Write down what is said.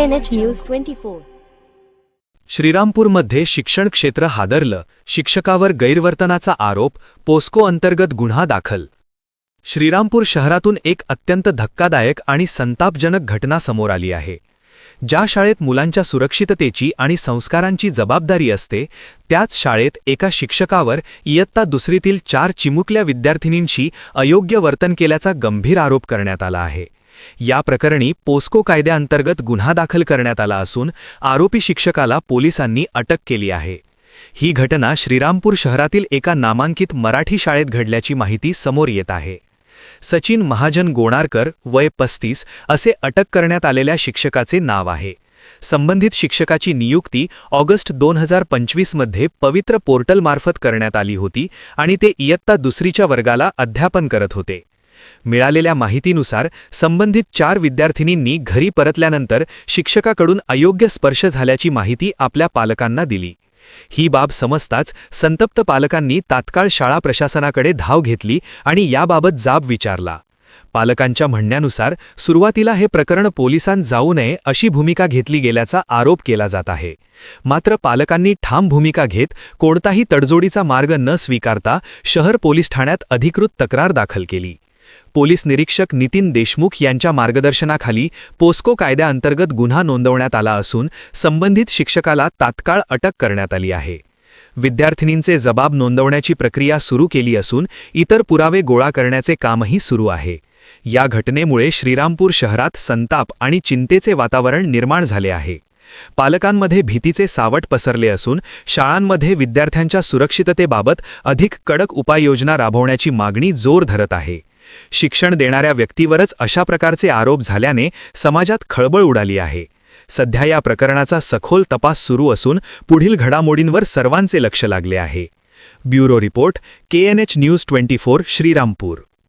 KNH News 24. श्रीरामपूरमध्ये शिक्षण क्षेत्र हादरलं, शिक्षकावर गैरवर्तनाचा आरोप, पोस्को अंतर्गत गुन्हा दाखल. श्रीरामपूर शहरातून एक अत्यंत धक्कादायक आणि संतापजनक घटना समोर आली आहे. ज्या शाळेत मुलांच्या सुरक्षिततेची आणि संस्कारांची जबाबदारी असते, त्याच शाळेत एका शिक्षकावर इयत्ता दुसरीतील 4 चिमुकल्या विद्यार्थिनींशी अयोग्य वर्तन केल्याचा गंभीर आरोप करण्यात आला आहे. या प्रकरणी पोस्को कायद्याअंतर्गत गुन्हा दाखल करण्यात आला असून आरोपी शिक्षकाला पोलिसांनी अटक केली आहे. ही घटना श्रीरामपूर शहरातील एका नामांकित मराठी शाळेत घडल्याची माहिती समोर येत आहे. सचिन महाजन गोणारकर, वय 35, असे अटक करण्यात आलेल्या शिक्षकाचे नाव आहे. संबंधित शिक्षकाची नियुक्ती ऑगस्ट 2025 मध्ये पवित्र पोर्टलमार्फत करण्यात आली होती आणि ते इयत्ता दुसरीच्या वर्गाला अध्यापन करत होते. मिळालेल्या माहितीनुसार संबंधित 4 विद्यार्थिनींनी घरी परतल्यानंतर शिक्षकाकडून अयोग्य स्पर्श झाल्याची माहिती आपल्या पालकांना दिली. ही बाब समजताच संतप्त पालकांनी तात्काळ शाळा प्रशासनाकडे धाव घेतली आणि याबाबत जाब विचारला. पालकांच्या म्हणण्यानुसार सुरुवातीला हे प्रकरण पोलिसांत जाऊ नये अशी भूमिका घेतली गेल्याचा आरोप केला जात आहे. मात्र पालकांनी ठाम भूमिका घेत कोणताही तडजोडीचा मार्ग न स्वीकारता शहर पोलीस ठाण्यात अधिकृत तक्रार दाखल केली. पोलीस निरीक्षक नितीन देशमुख यांच्या मार्गदर्शनाखाली पोस्को कायद्याअंतर्गत गुन्हा नोंदवण्यात आला असून संबंधित शिक्षकाला तात्काळ अटक करण्यात आली आहे. विद्यार्थिनींचे जबाब नोंदवण्याची प्रक्रिया सुरू केली असून इतर पुरावे गोळा करण्याचे कामही सुरू आहे. या घटनेमुळे श्रीरामपूर शहरात संताप आणि चिंतेचे वातावरण निर्माण झाले आहे. पालकांमध्ये भीतीचे सावट पसरले असून शाळांमध्ये विद्यार्थ्यांच्या सुरक्षिततेबाबत अधिक कडक उपाययोजना राबवण्याची मागणी जोर धरत आहे. शिक्षण देणाऱ्या व्यक्तीवरच अशा प्रकारचे आरोप झाल्याने समाजात खळबळ उडाली आहे. सध्या या प्रकरणाचा सखोल तपास सुरू असून पुढील घडामोडींवर सर्वांचे लक्ष लागले आहे. Bureau report, KNH news 24, Shrirampur.